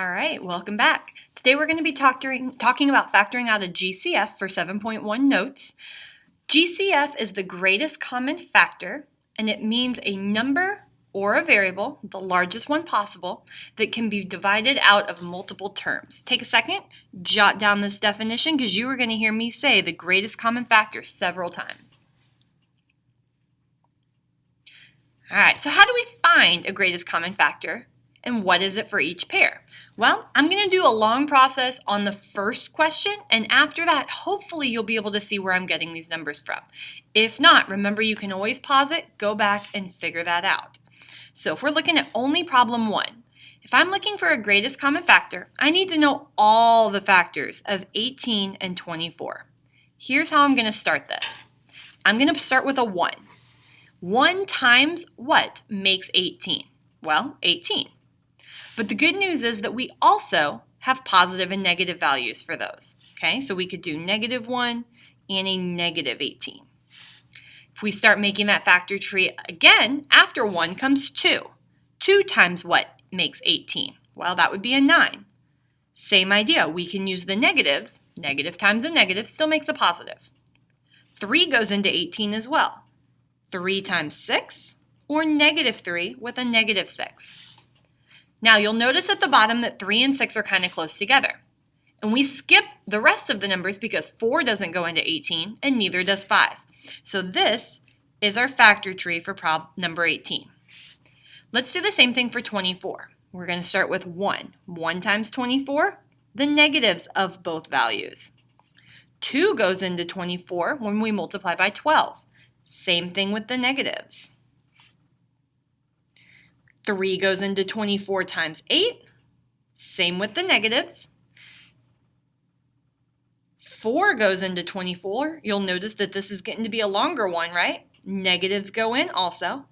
All right, welcome back. Today we're going to be talking about factoring out a GCF for 7.1 notes. GCF is the greatest common factor, and it means a number or a variable, the largest one possible, that can be divided out of multiple terms. Take a second, jot down this definition because you are going to hear me say the greatest common factor several times. All right, so how do we find a greatest common factor? And what is it for each pair? Well, I'm going to do a long process on the first question, and after that, hopefully you'll be able to see where I'm getting these numbers from. If not, remember you can always pause it, go back, and figure that out. So if we're looking at only problem 1, if I'm looking for a greatest common factor, I need to know all the factors of 18 and 24. Here's how I'm going to start this. I'm going to start with a 1. 1 times what makes 18? Well, 18. But the good news is that we also have positive and negative values for those. Okay, so we could do -1 and a -18. If we start making that factor tree again, after 1 comes 2. 2 times what makes 18? Well, that would be a 9. Same idea, we can use the negatives. Negative times a negative still makes a positive. 3 goes into 18 as well. 3 times 6, or -3 with a -6. Now you'll notice at the bottom that 3 and 6 are kind of close together. And we skip the rest of the numbers because 4 doesn't go into 18 and neither does 5. So this is our factor tree for problem number 18. Let's do the same thing for 24. We're going to start with 1. 1 times 24, the negatives of both values. 2 goes into 24 when we multiply by 12. Same thing with the negatives. 3 goes into 24 times 8. Same with the negatives. 4 goes into 24. You'll notice that this is getting to be a longer one, right? Negatives go in also.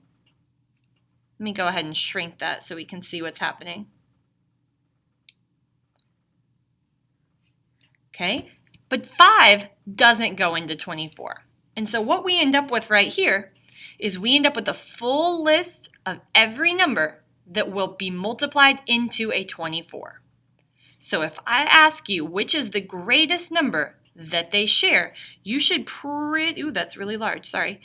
Let me go ahead and shrink that so we can see what's happening. Okay, but 5 doesn't go into 24. And so what we end up with right here is we end up with a full list of every number that will be multiplied into a 24. So if I ask you which is the greatest number that they share, you should that's really large, sorry.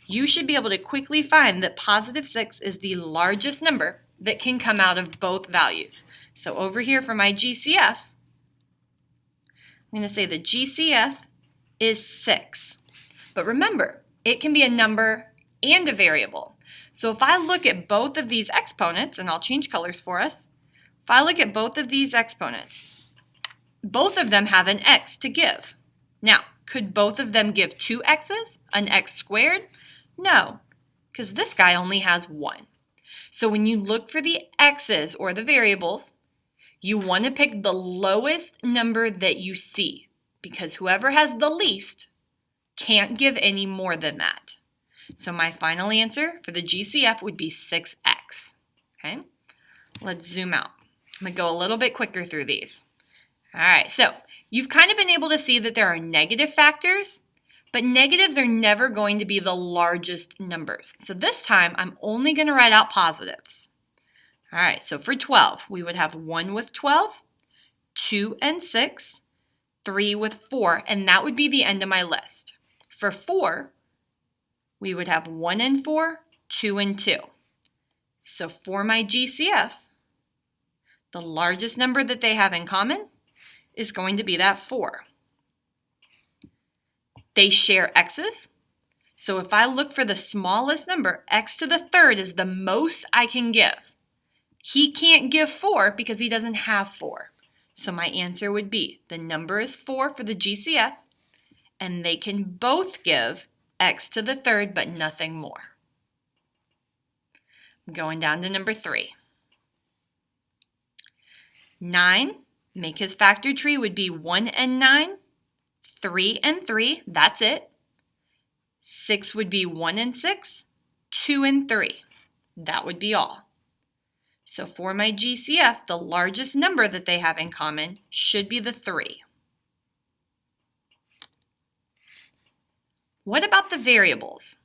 You should be able to quickly find that +6 is the largest number that can come out of both values. So over here for my GCF, I'm going to say the GCF is 6. But remember, it can be a number and a variable. So if I look at both of these exponents, and I'll change colors for us, if I look at both of these exponents, both of them have an x to give. Now, could both of them give 2 x's, an x squared? No, because this guy only has 1. So when you look for the x's or the variables, you want to pick the lowest number that you see, because whoever has the least can't give any more than that. So my final answer for the GCF would be 6x. Okay, let's zoom out. I'm going to go a little bit quicker through these. All right, so you've kind of been able to see that there are negative factors, but negatives are never going to be the largest numbers. So this time, I'm only going to write out positives. All right, so for 12, we would have 1 with 12, 2 and 6, 3 with 4, and that would be the end of my list. For 4, we would have 1 and 4, 2 and 2. So for my GCF, the largest number that they have in common is going to be that 4. They share x's. So if I look for the smallest number, x to the third is the most I can give. He can't give 4 because he doesn't have 4. So my answer would be the number is 4 for the GCF, and they can both give x to the third, but nothing more. I'm going down to number 3. 9, make his factor tree would be 1 and 9, 3 and 3, that's it. 6 would be 1 and 6, 2 and 3. That would be all. So for my GCF, the largest number that they have in common should be the 3. What about the variables?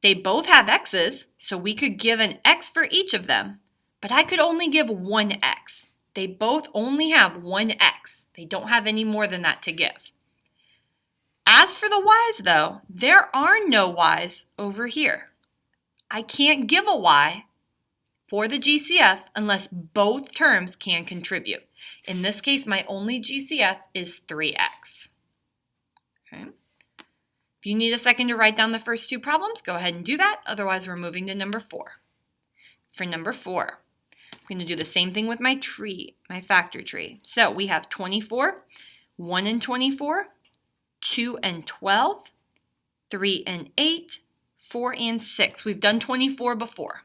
They both have x's, so we could give an x for each of them, but I could only give one x. They both only have one x. They don't have any more than that to give. As for the y's though, there are no y's over here. I can't give a y for the GCF unless both terms can contribute. In this case, my only GCF is 3x. Okay. If you need a second to write down the first two problems, go ahead and do that. Otherwise, we're moving to number 4. For number 4, I'm going to do the same thing with my tree, my factor tree. So we have 24, 1 and 24, 2 and 12, 3 and 8, 4 and 6. We've done 24 before.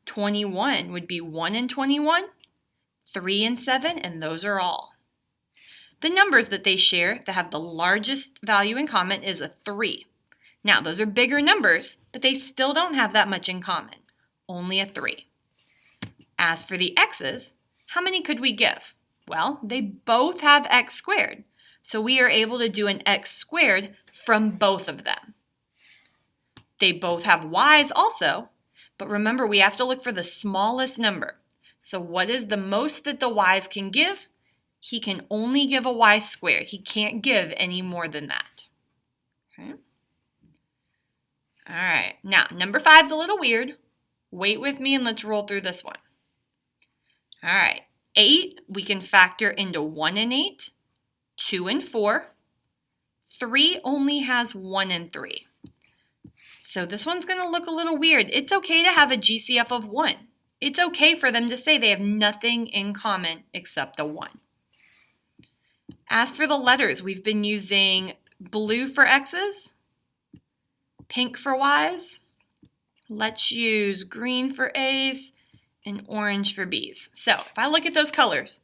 21 would be 1 and 21, 3 and 7, and those are all. The numbers that they share that have the largest value in common is a 3. Now, those are bigger numbers, but they still don't have that much in common, only a 3. As for the x's, how many could we give? Well, they both have x squared, so we are able to do an x squared from both of them. They both have y's also, but remember we have to look for the smallest number. So what is the most that the y's can give? He can only give a y squared. He can't give any more than that. Okay. All right, now number 5 is a little weird. Wait with me and let's roll through this one. All right, 8 we can factor into 1 and 8, 2 and 4. 3 only has 1 and 3. So this one's going to look a little weird. It's okay to have a GCF of 1. It's okay for them to say they have nothing in common except a 1. As for the letters, we've been using blue for x's, pink for y's. Let's use green for a's and orange for b's. So if I look at those colors,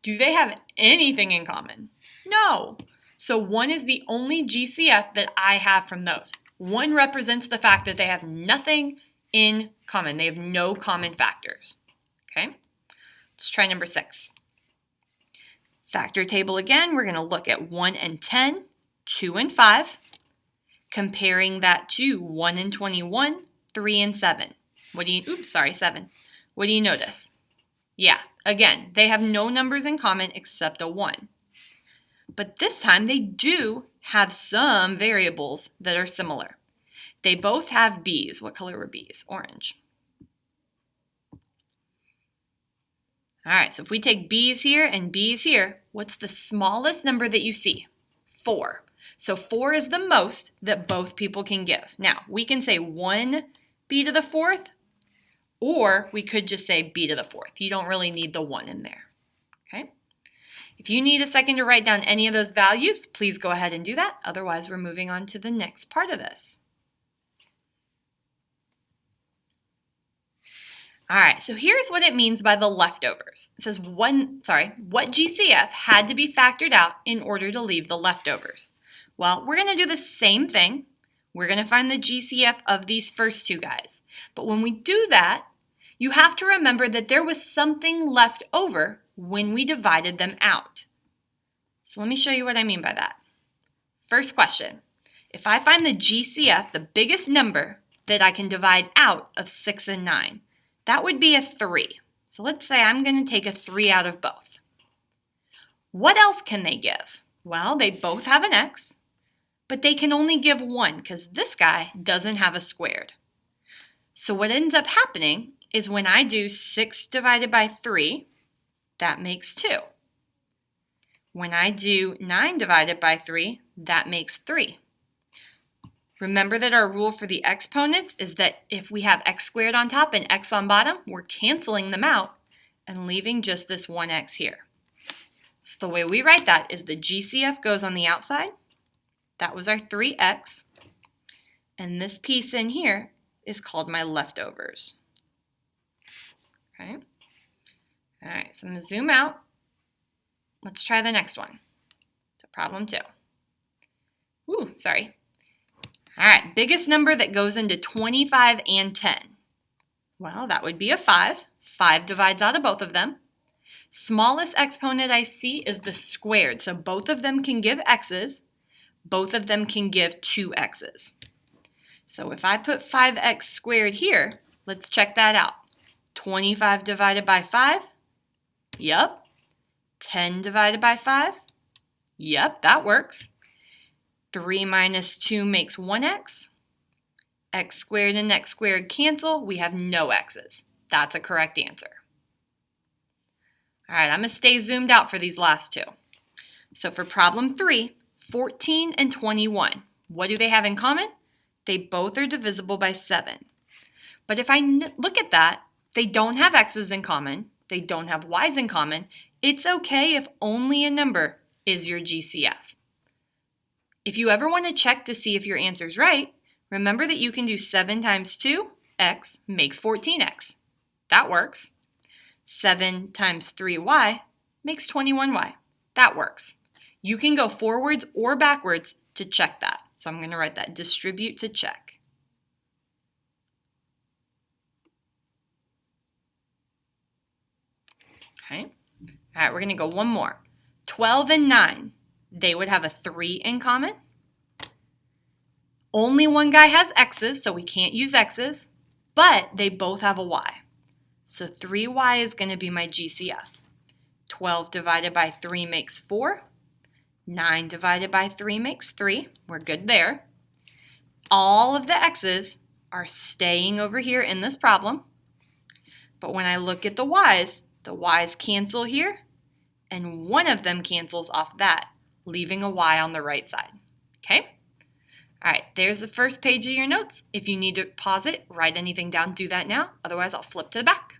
do they have anything in common? No. So 1 is the only GCF that I have from those. 1 represents the fact that they have nothing in common. They have no common factors. Okay? Let's try number 6. Factor table again, we're going to look at 1 and 10, 2 and 5, comparing that to 1 and 21, 3 and 7. 7. What do you notice? Yeah, again, they have no numbers in common except a 1. But this time they do have some variables that are similar. They both have b's. What color were b's? Orange. All right, so if we take b's here and b's here, what's the smallest number that you see? 4. So 4 is the most that both people can give. Now, we can say 1 b to the 4th, or we could just say b to the 4th. You don't really need the 1 in there. Okay? If you need a second to write down any of those values, please go ahead and do that. Otherwise, we're moving on to the next part of this. All right, so here's what it means by the leftovers. It says what GCF had to be factored out in order to leave the leftovers? Well, we're going to do the same thing. We're going to find the GCF of these first two guys. But when we do that, you have to remember that there was something left over when we divided them out. So let me show you what I mean by that. First question, if I find the GCF, the biggest number that I can divide out of 6 and 9, that would be a 3. So let's say I'm going to take a 3 out of both. What else can they give? Well, they both have an x, but they can only give 1 because this guy doesn't have a squared. So what ends up happening is when I do 6 divided by 3, that makes 2. When I do 9 divided by 3, that makes 3. Remember that our rule for the exponents is that if we have x squared on top and x on bottom, we're canceling them out and leaving just this 1x here. So the way we write that is the GCF goes on the outside. That was our 3x. And this piece in here is called my leftovers. Okay. All right, so I'm going to zoom out. Let's try the next one. So problem 2. All right, biggest number that goes into 25 and 10. Well, that would be a 5. 5 divides out of both of them. Smallest exponent I see is the squared. So both of them can give x's. Both of them can give 2x's. So if I put 5x squared here, let's check that out. 25 divided by 5? Yep. 10 divided by 5? Yep, that works. 3 minus 2 makes 1x. X squared and x squared cancel. We have no x's. That's a correct answer. All right, I'm going to stay zoomed out for these last two. So for problem 3, 14 and 21, what do they have in common? They both are divisible by 7. But if I look at that, they don't have x's in common. They don't have y's in common. It's okay if only a number is your GCF. If you ever want to check to see if your answer is right, remember that you can do 7 times 2, x makes 14x. That works. 7 times 3y makes 21y. That works. You can go forwards or backwards to check that. So I'm going to write that, distribute to check. Okay. All right, we're going to go one more. 12 and 9, they would have a 3 in common. Only one guy has x's, so we can't use x's, but they both have a y. So 3y is going to be my GCF. 12 divided by 3 makes 4. 9 divided by 3 makes 3. We're good there. All of the x's are staying over here in this problem. But when I look at the y's cancel here, and one of them cancels off that, leaving a y on the right side. Okay? All right, there's the first page of your notes. If you need to pause it, write anything down, do that now. Otherwise, I'll flip to the back.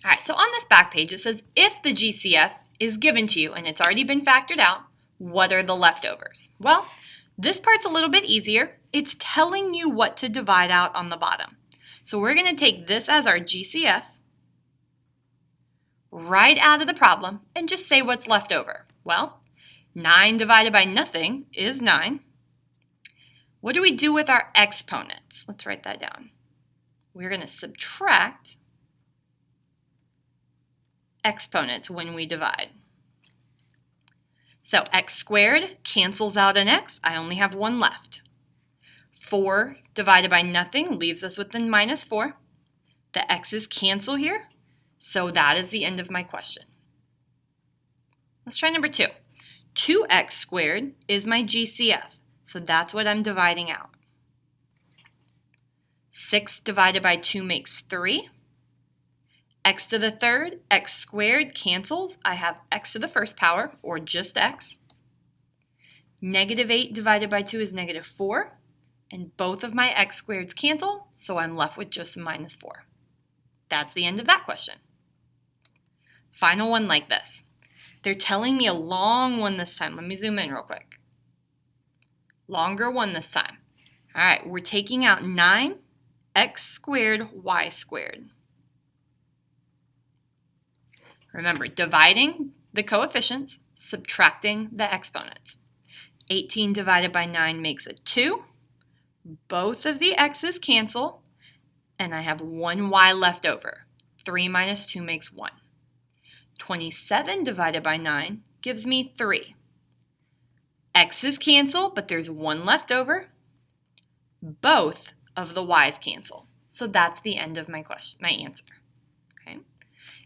All right, so on this back page, it says, if the GCF is given to you and it's already been factored out, what are the leftovers? Well, this part's a little bit easier. It's telling you what to divide out on the bottom. So we're going to take this as our GCF, right out of the problem, and just say what's left over. Well, 9 divided by nothing is 9. What do we do with our exponents? Let's write that down. We're going to subtract exponents when we divide. So x squared cancels out an x. I only have one left. 4 divided by nothing leaves us with the minus 4. The x's cancel here, so that is the end of my question. Let's try number 2. 2x squared is my GCF, so that's what I'm dividing out. 6 divided by 2 makes 3. X to the third, x squared cancels. I have x to the first power, or just x. Negative 8 divided by 2 is negative 4. And both of my x squareds cancel, so I'm left with just minus 4. That's the end of that question. Final one like this. They're telling me a long one this time. Let me zoom in real quick. Longer one this time. All right, we're taking out 9 x squared y squared. Remember, dividing the coefficients, subtracting the exponents. 18 divided by 9 makes a 2. Both of the x's cancel, and I have one y left over. 3 minus 2 makes 1. 27 divided by 9 gives me 3. X's cancel, but there's 1 left over. Both of the y's cancel. So that's the end of my answer. Okay.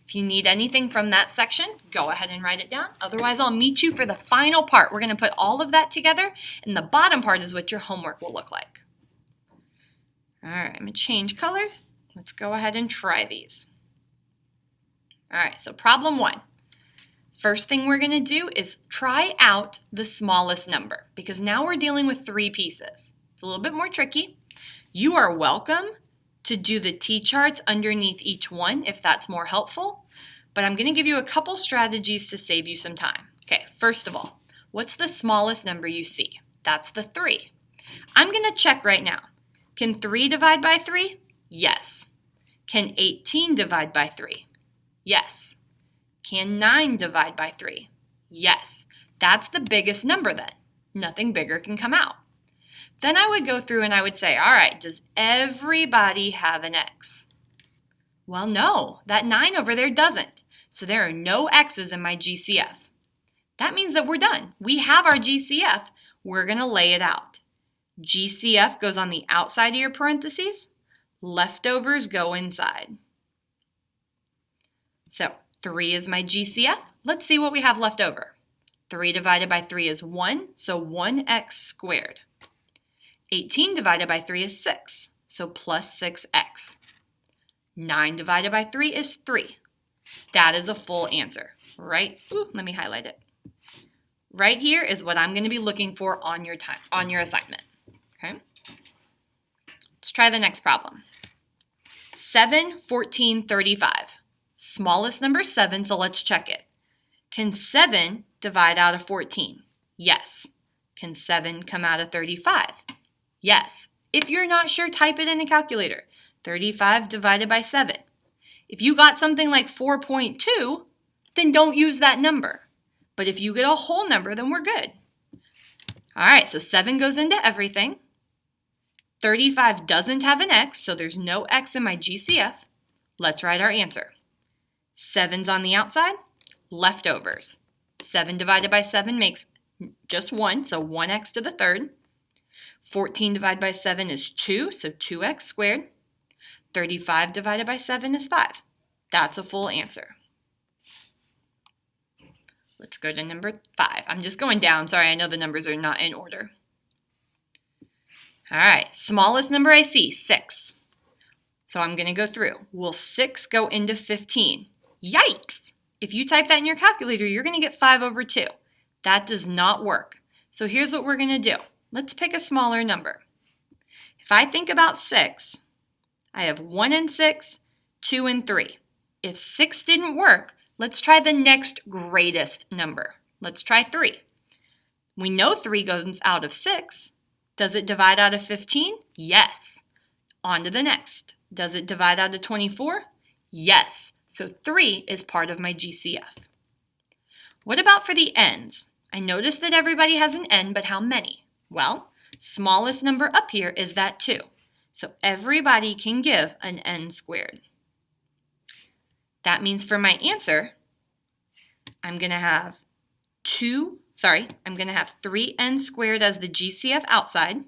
If you need anything from that section, go ahead and write it down. Otherwise, I'll meet you for the final part. We're going to put all of that together, and the bottom part is what your homework will look like. All right, I'm going to change colors. Let's go ahead and try these. All right, so problem 1. First thing we're going to do is try out the smallest number, because now we're dealing with 3 pieces. It's a little bit more tricky. You are welcome to do the T-charts underneath each one if that's more helpful, but I'm going to give you a couple strategies to save you some time. Okay, first of all, what's the smallest number you see? That's the 3. I'm going to check right now. Can 3 divide by 3? Yes. Can 18 divide by 3? Yes. Can 9 divide by 3? Yes. That's the biggest number then. Nothing bigger can come out. Then I would go through and I would say, all right, does everybody have an x? Well, no, that 9 over there doesn't. So there are no x's in my GCF. That means that we're done. We have our GCF. We're going to lay it out. GCF goes on the outside of your parentheses. Leftovers go inside. So 3 is my GCF. Let's see what we have left over. 3 divided by 3 is 1, so 1x squared. 18 divided by 3 is 6, so plus 6x. 9 divided by 3 is 3. That is a full answer, right? Ooh, let me highlight it. Right here is what I'm going to be looking for on your assignment. Okay? Let's try the next problem. 7, 14, 35. Smallest number is 7, so let's check it. Can 7 divide out of 14? Yes. Can 7 come out of 35? Yes. If you're not sure, type it in the calculator. 35 divided by 7. If you got something like 4.2, then don't use that number. But if you get a whole number, then we're good. All right, so 7 goes into everything. 35 doesn't have an x, so there's no x in my GCF. Let's write our answer. 7's on the outside, leftovers. 7 divided by 7 makes just 1, so 1x to the third. 14 divided by 7 is 2, so 2x squared. 35 divided by 7 is 5. That's a full answer. Let's go to number 5. I'm just going down. Sorry, I know the numbers are not in order. All right, smallest number I see, 6. So I'm going to go through. Will 6 go into 15? Yikes! If you type that in your calculator, you're going to get 5 over 2. That does not work. So here's what we're going to do. Let's pick a smaller number. If I think about 6, I have 1 and 6, 2 and 3. If 6 didn't work, let's try the next greatest number. Let's try 3. We know 3 goes out of 6. Does it divide out of 15? Yes. On to the next. Does it divide out of 24? Yes. So 3 is part of my GCF. What about for the n's? I noticed that everybody has an n, but how many? Well, smallest number up here is that 2. So everybody can give an n squared. That means for my answer, I'm going to have 3n squared as the GCF outside.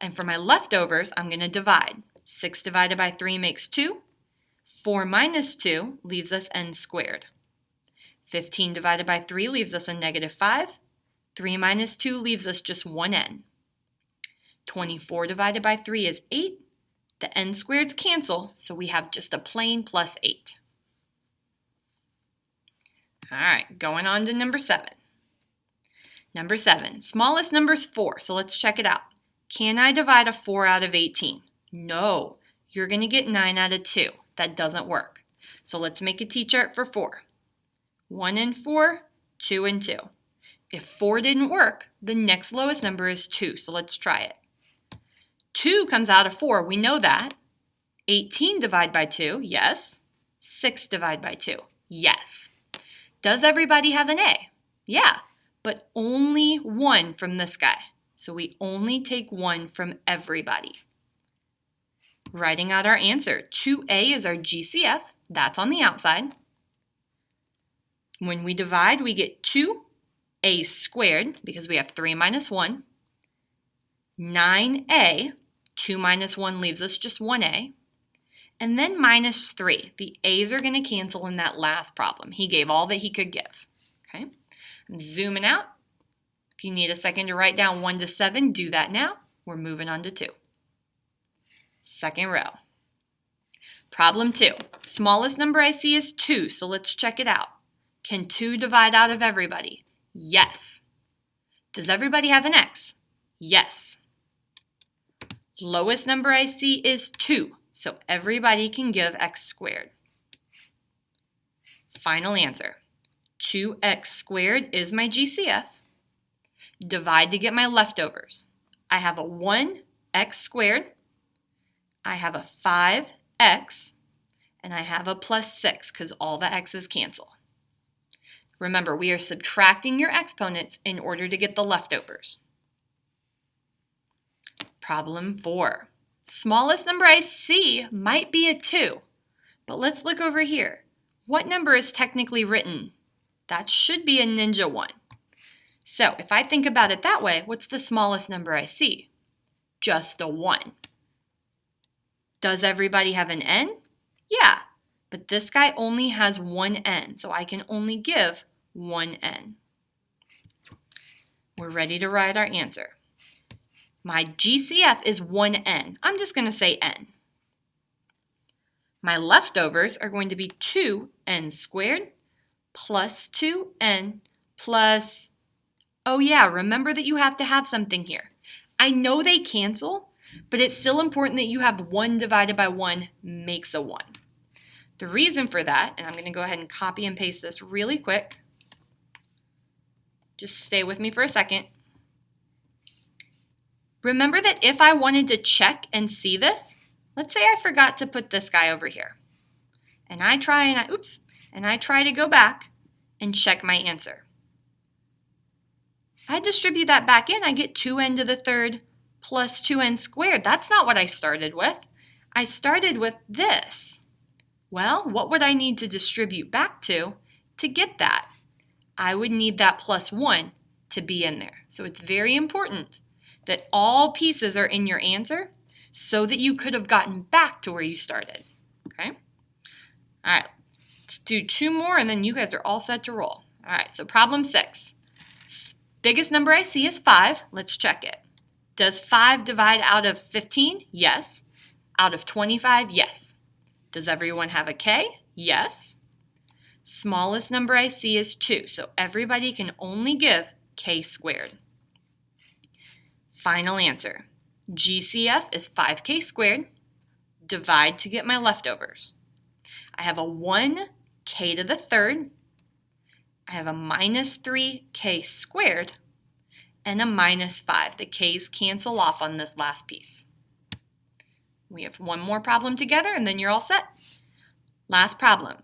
And for my leftovers, I'm going to divide. 6 divided by 3 makes 2. 4 minus 2 leaves us n squared. 15 divided by 3 leaves us a negative 5. 3 minus 2 leaves us just 1n. 24 divided by 3 is 8. The n squareds cancel, so we have just a plain plus 8. All right, going on to number 7. Number 7, smallest number is 4, so let's check it out. Can I divide a 4 out of 18? No, you're going to get 9 out of 2. That doesn't work. So let's make a T-chart for 4. 1 and 4, 2 and 2. If 4 didn't work, the next lowest number is 2, so let's try it. 2 comes out of 4, we know that. 18 divide by 2, yes. 6 divide by 2, yes. Does everybody have an A? Yeah, but only 1 from this guy. So we only take 1 from everybody. Writing out our answer, 2A is our GCF. That's on the outside. When we divide, we get 2A squared, because we have 3 minus 1. 9A, 2 minus 1 leaves us just 1A. And then minus 3. The A's are going to cancel in that last problem. He gave all that he could give. Okay, I'm zooming out. If you need a second to write down 1 to 7, do that now. We're moving on to 2. Second row. Problem 2. Smallest number I see is 2, so let's check it out. Can 2 divide out of everybody? Yes. Does everybody have an x? Yes. Lowest number I see is 2, so everybody can give x squared. Final answer. 2x squared is my GCF. Divide to get my leftovers. I have a 1x squared. I have a 5x, and I have a plus 6 because all the x's cancel. Remember, we are subtracting your exponents in order to get the leftovers. Problem 4. Smallest number I see might be a 2, but let's look over here. What number is technically written? That should be a ninja 1. So if I think about it that way, what's the smallest number I see? Just a 1. Does everybody have an n? Yeah, but this guy only has one n, so I can only give one n. We're ready to write our answer. My GCF is 1n. I'm just going to say n. My leftovers are going to be 2n squared plus 2n plus, oh yeah, remember that you have to have something here. I know they cancel, but it's still important that you have 1 divided by 1 makes a 1. The reason for that, and I'm going to go ahead and copy and paste this really quick. Just stay with me for a second. Remember that if I wanted to check and see this, let's say I forgot to put this guy over here. And I try to go back and check my answer. If I distribute that back in, I get 2n to the third plus 2n squared. That's not what I started with. I started with this. Well, what would I need to distribute back to get that? I would need that plus 1 to be in there. So it's very important that all pieces are in your answer so that you could have gotten back to where you started. Okay? All right, let's do 2 more and then you guys are all set to roll. All right, so problem 6. Biggest number I see is 5. Let's check it. Does 5 divide out of 15? Yes. Out of 25? Yes. Does everyone have a K? Yes. Smallest number I see is 2, so everybody can only give k squared. Final answer. GCF is 5k squared. Divide to get my leftovers. I have a 1k to the third. I have a minus 3k squared and a minus 5. The k's cancel off on this last piece. We have one more problem together and then you're all set. Last problem.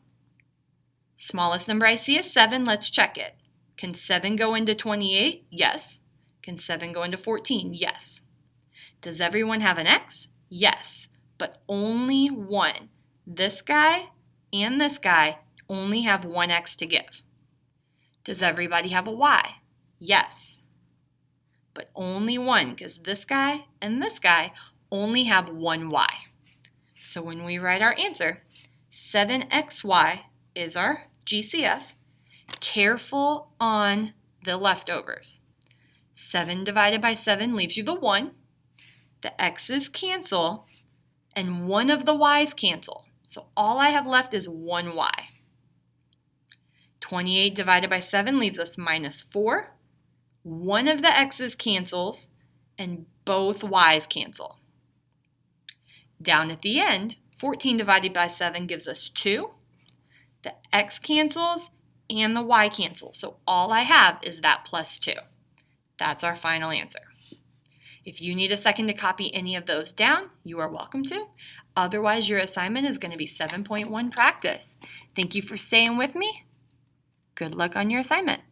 Smallest number I see is 7. Let's check it. Can 7 go into 28? Yes. Can 7 go into 14? Yes. Does everyone have an x? Yes, but only one. This guy and this guy only have one x to give. Does everybody have a y? Yes, but only one because this guy and this guy only have one y. So when we write our answer, 7xy is our GCF. Careful on the leftovers. 7 divided by 7 leaves you the 1. The x's cancel, and one of the y's cancel. So all I have left is 1y. 28 divided by 7 leaves us minus 4. One of the x's cancels, and both y's cancel. Down at the end, 14 divided by 7 gives us 2. The x cancels, and the y cancels. So all I have is that plus 2. That's our final answer. If you need a second to copy any of those down, you are welcome to. Otherwise, your assignment is going to be 7.1 practice. Thank you for staying with me. Good luck on your assignment.